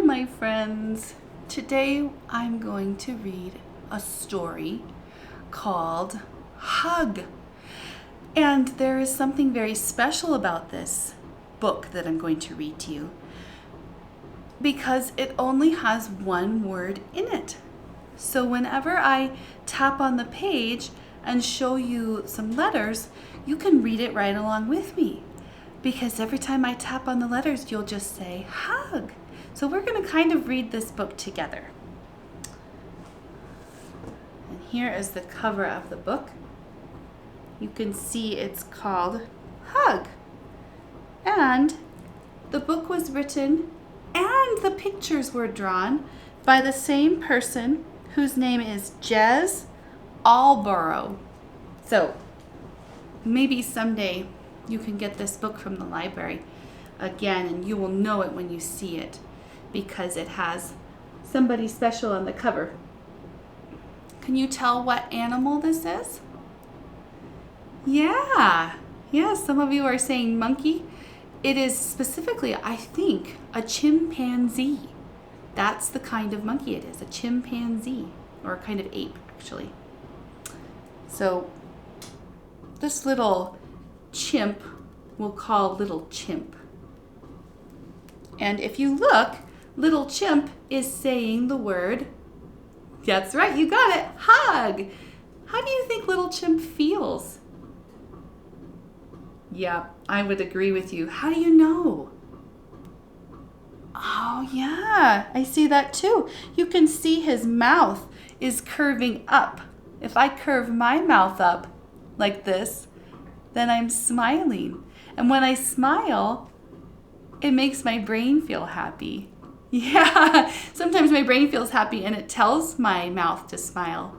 Hi, my friends. Today I'm going to read a story called Hug. And there is something very special about this book that I'm going to read to you because it only has one word in it. So whenever I tap on the page and show you some letters, you can read it right along with me. Because every time I tap on the letters, you'll just say hug. So we're going to kind of read this book together. And here is the cover of the book. You can see it's called Hug. And the book was written and the pictures were drawn by the same person whose name is Jez Alborough. So maybe someday you can get this book from the library again and you will know it when you see it because it has somebody special on the cover. Can you tell what animal this is? Yeah, some of you are saying monkey. It is specifically, I think, a chimpanzee. That's the kind of monkey it is, a chimpanzee, or a kind of ape, actually. So this little chimp we'll call Little Chimp. And if you look, Little Chimp is saying the word, that's right, you got it, hug. How do you think Little Chimp feels? Yeah, I would agree with you. How do you know? Oh yeah, I see that too. You can see his mouth is curving up. If I curve my mouth up like this, then I'm smiling. And when I smile, it makes my brain feel happy. Yeah, sometimes my brain feels happy and it tells my mouth to smile.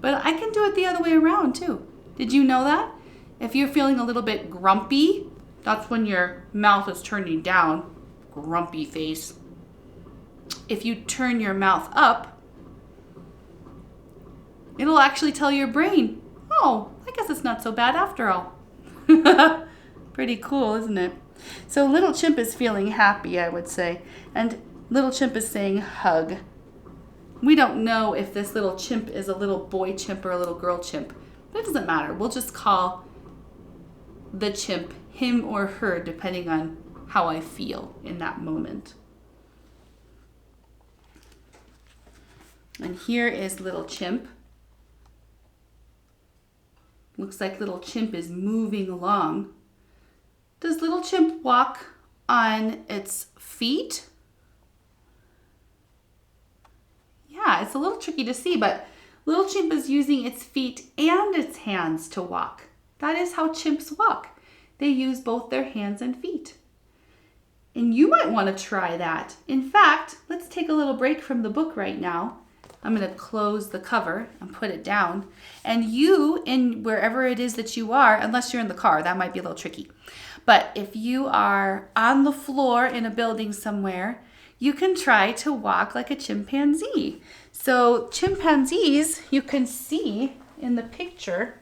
But I can do it the other way around too. Did you know that? If you're feeling a little bit grumpy, that's when your mouth is turning down. Grumpy face. If you turn your mouth up, it'll actually tell your brain, oh, I guess it's not so bad after all. Pretty cool, isn't it? So Little Chimp is feeling happy, I would say. And Little Chimp is saying hug. We don't know if this little chimp is a little boy chimp or a little girl chimp. But it doesn't matter. We'll just call the chimp him or her depending on how I feel in that moment. And here is Little Chimp. Looks like Little Chimp is moving along. Does Little Chimp walk on its feet? Yeah, it's a little tricky to see, but Little Chimp is using its feet and its hands to walk. That is how chimps walk. They use both their hands and feet. And you might want to try that. In fact, let's take a little break from the book right now. I'm going to close the cover and put it down. And you, in wherever it is that you are, unless you're in the car, that might be a little tricky. But if you are on the floor in a building somewhere, you can try to walk like a chimpanzee. So chimpanzees, you can see in the picture,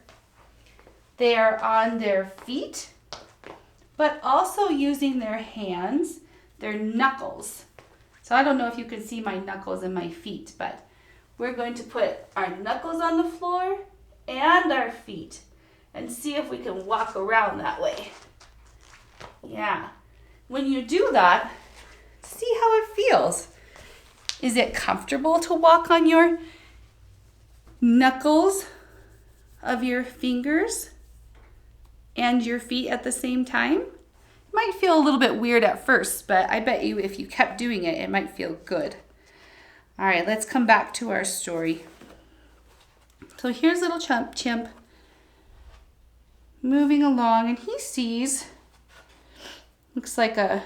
they are on their feet, but also using their hands, their knuckles. So I don't know if you can see my knuckles and my feet, but we're going to put our knuckles on the floor and our feet and see if we can walk around that way. Yeah. When you do that, see how it feels. Is it comfortable to walk on your knuckles of your fingers and your feet at the same time? It might feel a little bit weird at first, but I bet you if you kept doing it, it might feel good. All right, let's come back to our story. So here's Little Chimp moving along, and he sees, looks like a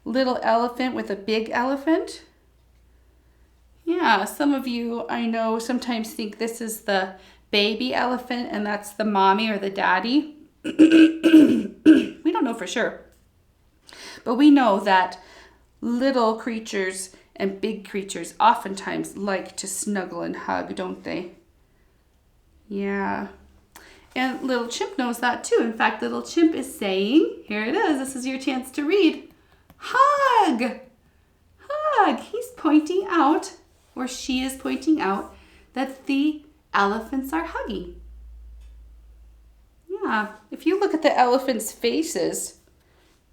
little elephant with a big elephant. Yeah, some of you I know sometimes think this is the baby elephant and that's the mommy or the daddy. We don't know for sure. But we know that little creatures and big creatures oftentimes like to snuggle and hug, don't they? Yeah. And Little Chimp knows that too. In fact, Little Chimp is saying, here it is, this is your chance to read, hug. hug. He's pointing out, or she is pointing out, that the elephants are hugging. Yeah, if you look at the elephants' faces,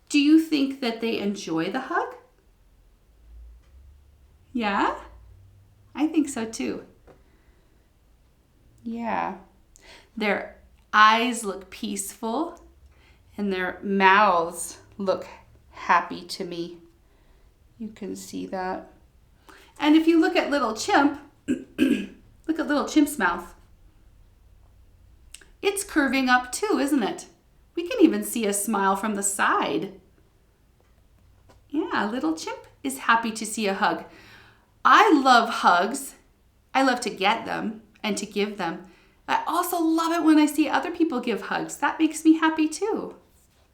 do you think that they enjoy the hug? Yeah, I think so too. Yeah, their eyes look peaceful and their mouths look happy to me. You can see that. And if you look at little Chimp, look at little Chimp's mouth. It's curving up too, isn't it? We can even see a smile from the side. Yeah, little Chimp is happy to see a hug. I love hugs. I love to get them and to give them. I also love it when I see other people give hugs. That makes me happy too.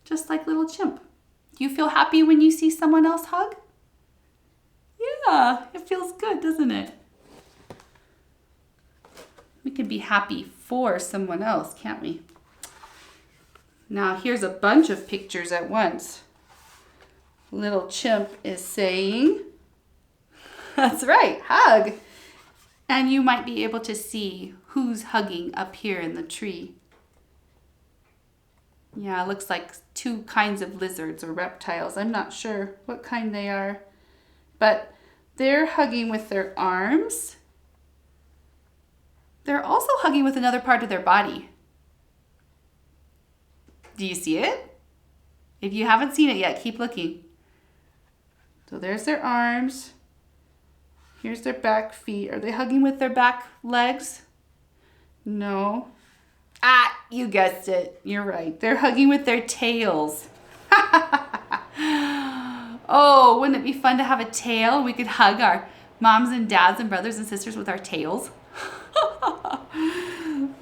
Just like little Chimp. Do you feel happy when you see someone else hug? Yeah, it feels good, doesn't it? We can be happy for someone else, can't we? Now here's a bunch of pictures at once. Little Chimp is saying, that's right, hug. And you might be able to see who's hugging up here in the tree. Yeah, it looks like two kinds of lizards or reptiles. I'm not sure what kind they are. But they're hugging with their arms. They're also hugging with another part of their body. Do you see it? If you haven't seen it yet, keep looking. So there's their arms. Here's their back feet. Are they hugging with their back legs? No. Ah, you guessed it. You're right. They're hugging with their tails. Oh, wouldn't it be fun to have a tail? We could hug our moms and dads and brothers and sisters with our tails.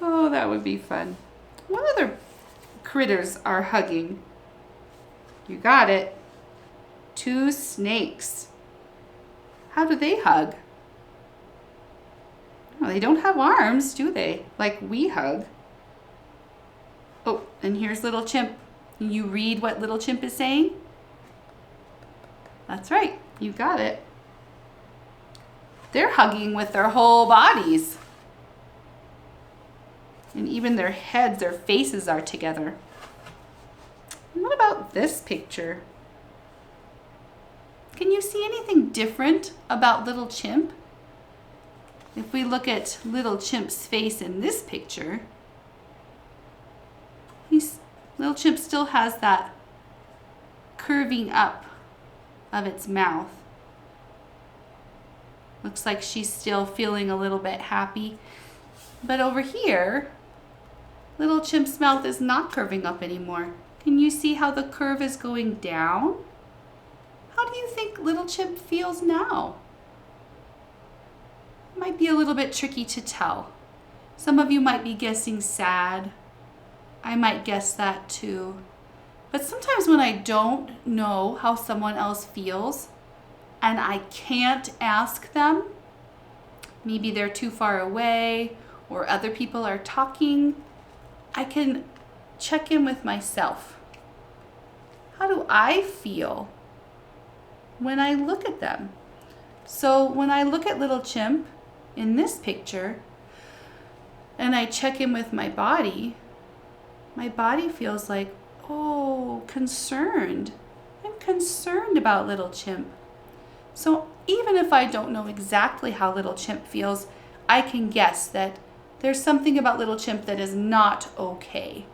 Oh, that would be fun. What other critters are hugging? You got it. Two snakes. How do they hug? Oh, they don't have arms, do they? Like we hug. Oh, and here's little Chimp. You read what little Chimp is saying? That's right. You got it. They're hugging with their whole bodies. And even their heads, their faces are together. And what about this picture? Can you see anything different about little Chimp? If we look at little Chimp's face in this picture, little Chimp still has that curving up of its mouth. Looks like she's still feeling a little bit happy. But over here, little Chimp's mouth is not curving up anymore. Can you see how the curve is going down? How do you think little Chimp feels now? Might be a little bit tricky to tell. Some of you might be guessing sad. I might guess that too. But sometimes when I don't know how someone else feels and I can't ask them, maybe they're too far away or other people are talking, I can check in with myself. How do I feel when I look at them? So when I look at little Chimp in this picture and I check in with my body feels like, oh, concerned. I'm concerned about little Chimp. So even if I don't know exactly how little Chimp feels, I can guess that there's something about little Chimp that is not okay.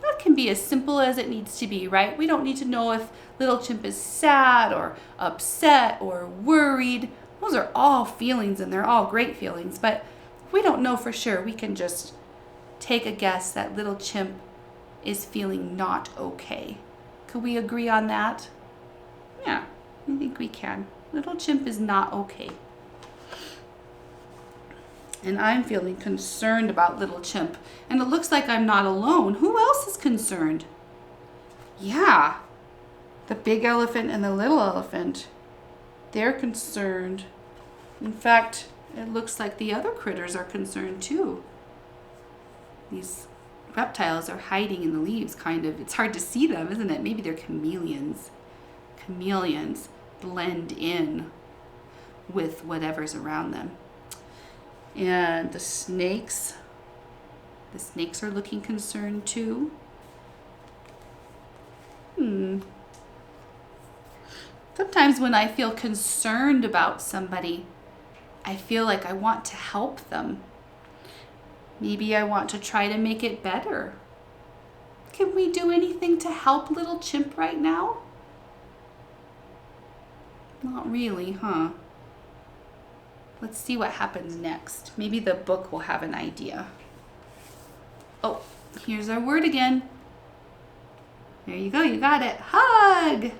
That can be as simple as it needs to be, right? We don't need to know if little Chimp is sad or upset or worried. Those are all feelings and they're all great feelings. But if we don't know for sure, we can just take a guess that little Chimp is feeling not okay. Could we agree on that? Yeah, I think we can. Little Chimp is not okay. And I'm feeling concerned about little Chimp. And it looks like I'm not alone. Who else is concerned? Yeah, the big elephant and the little elephant. They're concerned. In fact, it looks like the other critters are concerned too. These reptiles are hiding in the leaves, kind of. It's hard to see them, isn't it? Maybe they're chameleons. Chameleons. blend in with whatever's around them. And the snakes are looking concerned too. Sometimes when I feel concerned about somebody, I feel like I want to help them. Maybe I want to try to make it better. Can we do anything to help little chimp right now? Not really, huh? Let's see what happens next. Maybe the book will have an idea. Oh, here's our word again. There you go, you got it. Hug!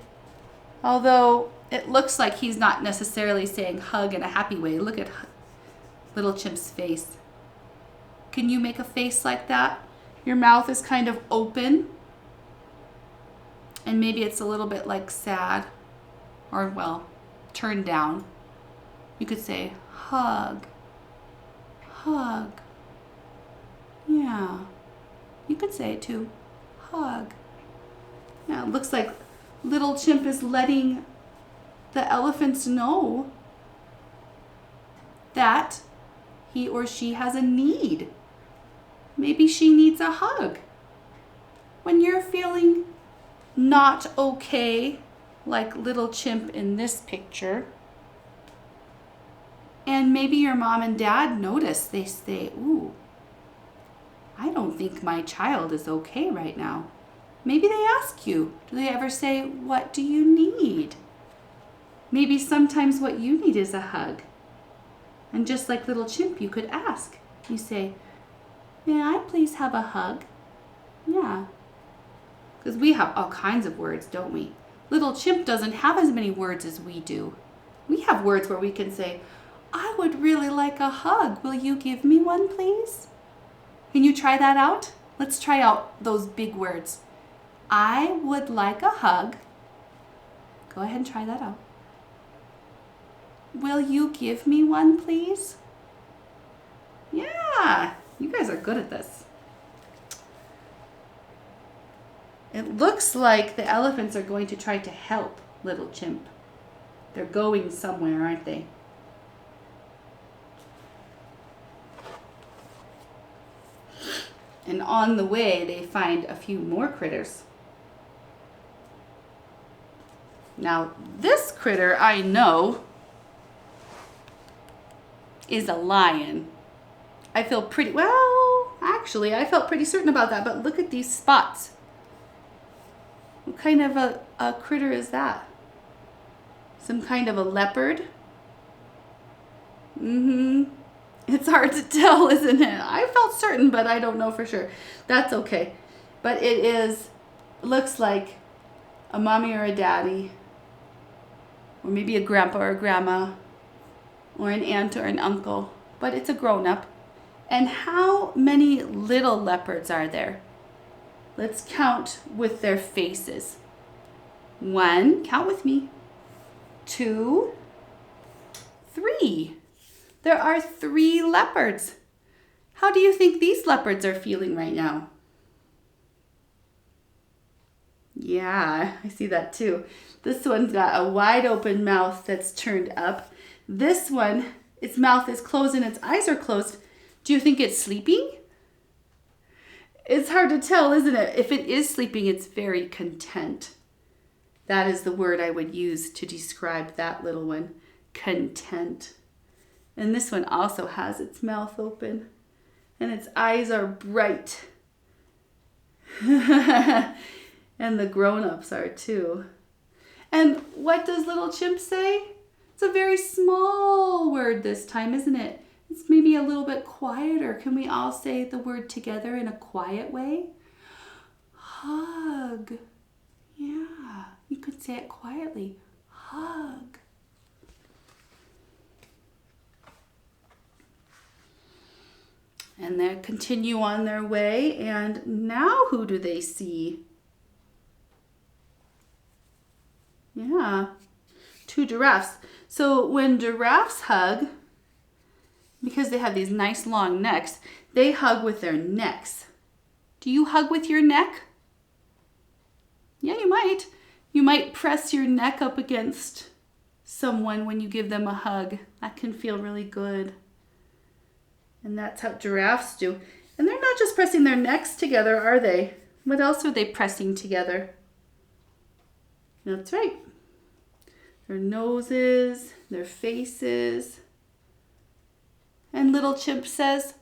Although it looks like he's not necessarily saying hug in a happy way. Look at little chimp's face. Can you make a face like that? Your mouth is kind of open. And maybe it's a little bit like sad. Or, well, turned down. You could say hug. Hug. Yeah. You could say it too. Hug. Yeah, it looks like little chimp is letting the elephants know that he or she has a need. Maybe she needs a hug. When you're feeling not okay, like little chimp in this picture, and maybe your mom and dad notice, they say, ooh, I don't think my child is okay right now. Maybe they ask you, do they ever say, what do you need? Maybe sometimes what you need is a hug. And just like little chimp, you could ask. You say, may I please have a hug? Yeah. Because we have all kinds of words, don't we? Little chimp doesn't have as many words as we do. We have words where we can say, I would really like a hug. Will you give me one, please? Can you try that out? Let's try out those big words. I would like a hug. Go ahead and try that out. Will you give me one, please? Yeah, you guys are good at this. It looks like the elephants are going to try to help little chimp. They're going somewhere, aren't they? And on the way, they find a few more critters. Now, this critter I know is a lion. I feel pretty, well, actually, I felt pretty certain about that, but look at these spots. What kind of a critter is that? Some kind of a leopard? It's hard to tell, isn't it? I felt certain, but I don't know for sure. That's okay. But it looks like a mommy or a daddy, or maybe a grandpa or a grandma, or an aunt or an uncle, but it's a grown-up. And how many little leopards are there? Let's count with their faces. 1, count with me. 2, 3. There are 3 leopards. How do you think these leopards are feeling right now? Yeah, I see that too. This one's got a wide open mouth that's turned up. This one, its mouth is closed and its eyes are closed. Do you think it's sleeping? It's hard to tell, isn't it? If it is sleeping, it's very content. That is the word I would use to describe that little one. Content. And this one also has its mouth open and its eyes are bright. And the grown-ups are too. And what does little chimp say? It's a very small word this time, isn't it? It's maybe a little bit quieter. Can we all say the word together in a quiet way? Hug. Yeah, you could say it quietly. Hug. And they continue on their way, and now who do they see? Yeah, 2 giraffes. So when giraffes hug, because they have these nice long necks, they hug with their necks. Do you hug with your neck? Yeah, you might. You might press your neck up against someone when you give them a hug. That can feel really good. And that's how giraffes do. And they're not just pressing their necks together, are they? What else are they pressing together? That's right. Their noses, their faces. And little chimp says,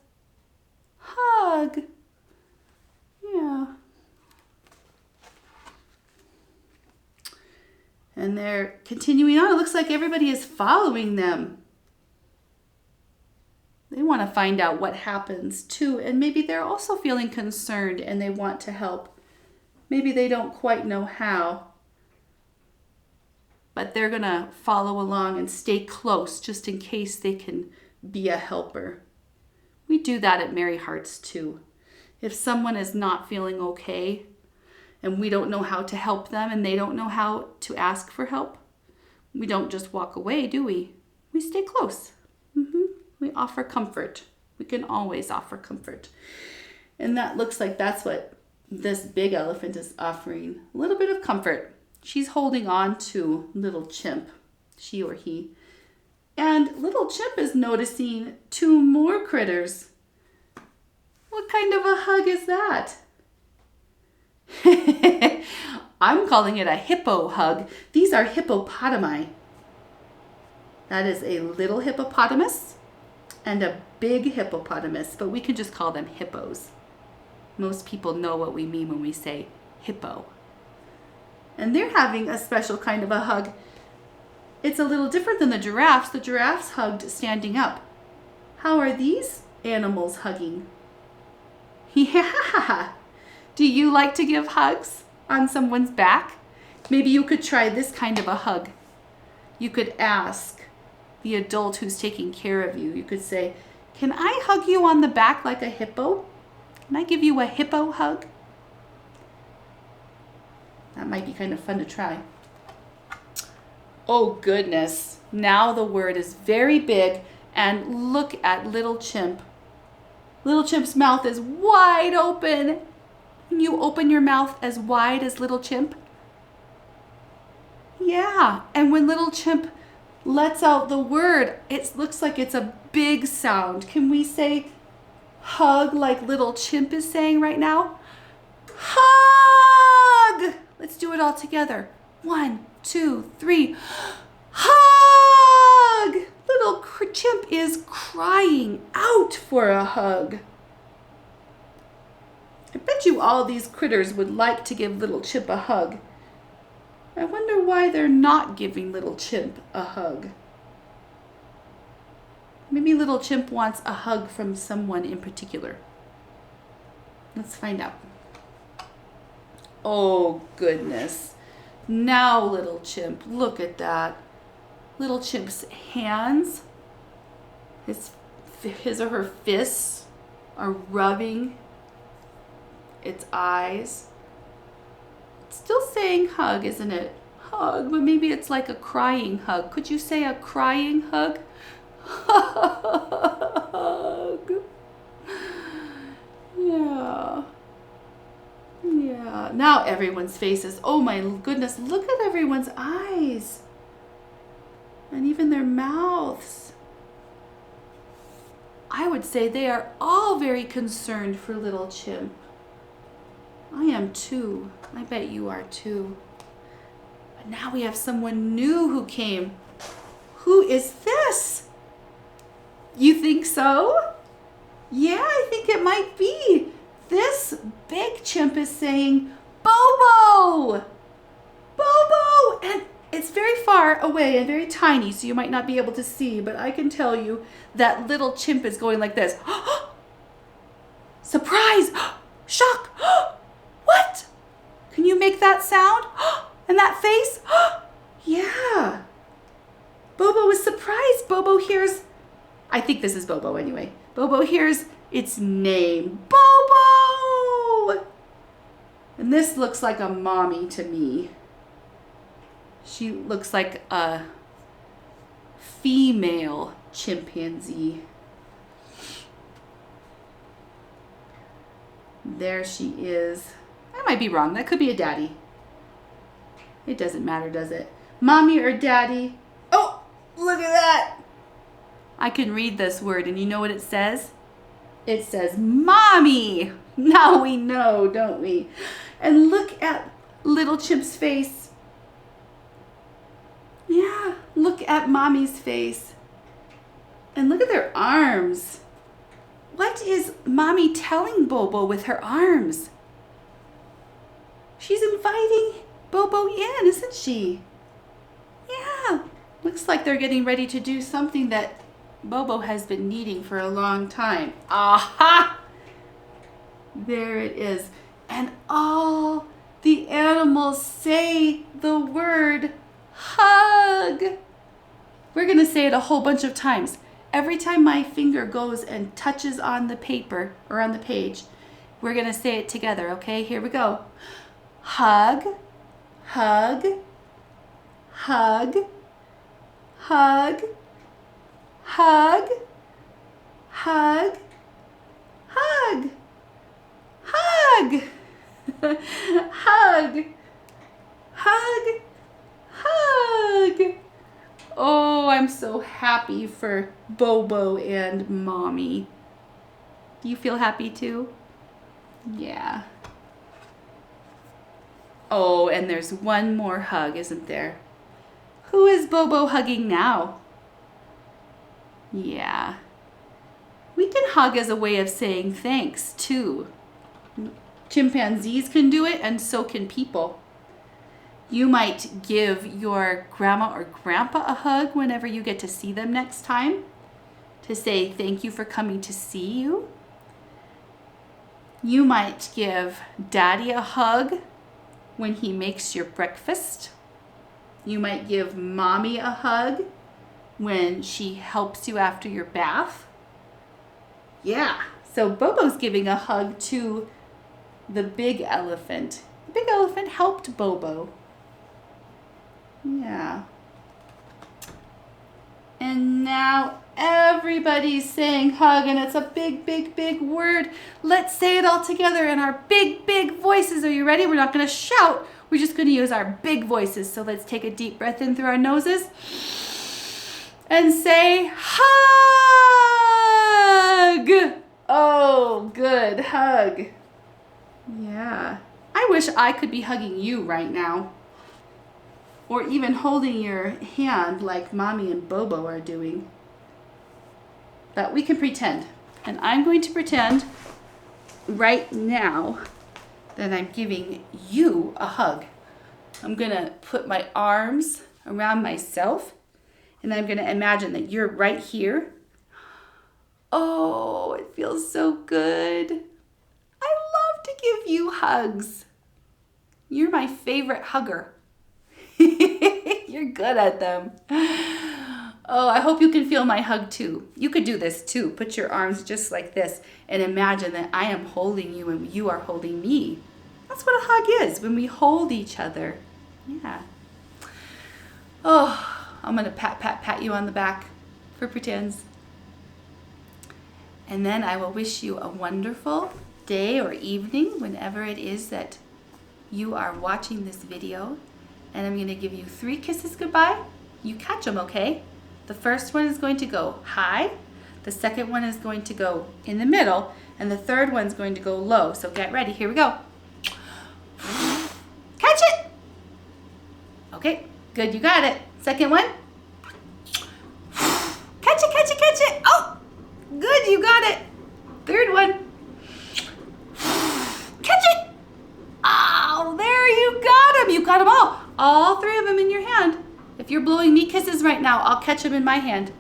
hug. Yeah. And they're continuing on. It looks like everybody is following them. They want to find out what happens too. And maybe they're also feeling concerned and they want to help. Maybe they don't quite know how. But they're going to follow along and stay close just in case they can be a helper. We do that at Merry Hearts too. If someone is not feeling okay and we don't know how to help them and they don't know how to ask for help, we don't just walk away, do we? We stay close. We offer comfort. We can always offer comfort. And that looks like that's what this big elephant is offering. A little bit of comfort. She's holding on to little chimp, she or he. And little chimp is noticing two more critters. What kind of a hug is that? I'm calling it a hippo hug. These are hippopotami. That is a little hippopotamus and a big hippopotamus, but we can just call them hippos. Most people know what we mean when we say hippo. And they're having a special kind of a hug. It's a little different than the giraffes. The giraffes hugged standing up. How are these animals hugging? Yeah. Do you like to give hugs on someone's back? Maybe you could try this kind of a hug. You could ask the adult who's taking care of you. You could say, can I hug you on the back like a hippo? Can I give you a hippo hug? That might be kind of fun to try. Oh goodness, now the word is very big and look at little chimp. Little chimp's mouth is wide open. Can you open your mouth as wide as little chimp? Yeah, and when little chimp lets out the word, it looks like it's a big sound. Can we say hug like little chimp is saying right now? Hug! Let's do it all together. 1, 2, 3. Hug! Little chimp is crying out for a hug. I bet you all these critters would like to give little chimp a hug. I wonder why they're not giving little chimp a hug. Maybe little chimp wants a hug from someone in particular. Let's find out. Oh goodness. Now little chimp, look at that. Little chimp's hands, his or her fists are rubbing its eyes. It's still saying hug, isn't it? Hug, but maybe it's like a crying hug. Could you say a crying hug? Hug. Yeah. Yeah. Now everyone's faces. Oh my goodness, look at everyone's eyes. And even their mouths. I would say they are all very concerned for little chimp. I am too. I bet you are too. But now we have someone new who came. Who is this? You think so? Yeah, I think it might be. This big chimp is saying, Bobo! Bobo! And it's very far away and very tiny, so you might not be able to see, but I can tell you that little chimp is going like this. Surprise! Shock! What? Can you make that sound? And that face? Yeah. Bobo is surprised. Bobo hears, I think this is Bobo anyway. Bobo hears its name. Bobo! And this looks like a mommy to me. She looks like a female chimpanzee. There she is. I might be wrong. That could be a daddy. It doesn't matter, does it? Mommy or daddy? Oh, Look at that. I can read this word, and you know what it says? It says mommy. Now we know, don't we? And look at little Chimp's face. Yeah, look at mommy's face. And look at their arms. What is mommy telling Bobo with her arms? She's inviting Bobo in, isn't she? Yeah. Looks like they're getting ready to do something that Bobo has been needing for a long time. Aha! There it is. And all the animals say the word hug. We're going to say it a whole bunch of times. Every time my finger goes and touches on the paper or on the page, we're going to say it together, okay? Here we go. Hug, hug, hug, hug, hug, hug, hug, hug, hug, hug, hug. Oh, I'm so happy for Bobo and Mommy. Do you feel happy too? Yeah. Oh, and there's one more hug, isn't there? Who is Bobo hugging now? Yeah. We can hug as a way of saying thanks too. Chimpanzees can do it, and so can people. You might give your grandma or grandpa a hug whenever you get to see them next time to say thank you for coming to see you. You might give daddy a hug when he makes your breakfast. You might give mommy a hug when she helps you after your bath. Yeah, so Bobo's giving a hug to the big elephant. The big elephant helped Bobo. Yeah. And now everybody's saying hug, and it's a big, big, big word. Let's say it all together in our big, big voices. Are you ready? We're not going to shout. We're just going to use our big voices. So let's take a deep breath in through our noses and say hug. Oh, good. Hug. Yeah. I wish I could be hugging you right now. Or even holding your hand like Mommy and Bobo are doing. But we can pretend. And I'm going to pretend right now that I'm giving you a hug. I'm going to put my arms around myself, and I'm going to imagine that you're right here. Oh, it feels so good. I love to give you hugs. You're my favorite hugger. You're good at them. Oh, I hope you can feel my hug too. You could do this too. Put your arms just like this and imagine that I am holding you and you are holding me. That's what a hug is, when we hold each other. Yeah. Oh, I'm going to pat you on the back for pretends. And then I will wish you a wonderful day or evening whenever it is that you are watching this video. And I'm going to give you 3 kisses goodbye. You catch them, okay? The first one is going to go high. The second one is going to go in the middle. And the third one's going to go low. So get ready. Here we go. Catch it. Okay, good. You got it. Second one. Catch it, catch it, catch it. Oh, good. You got it. Third one. Catch it. Oh, there you got them. You got them all 3 of them in your hand. If you're blowing me kisses right now, I'll catch them in my hand.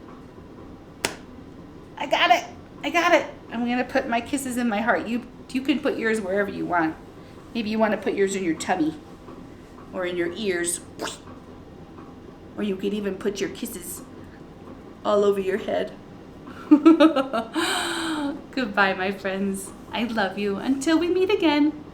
I got it. I got it. I'm going to put my kisses in my heart. You can put yours wherever you want. Maybe you want to put yours in your tummy or in your ears. Or you could even put your kisses all over your head. Goodbye, my friends. I love you. Until we meet again.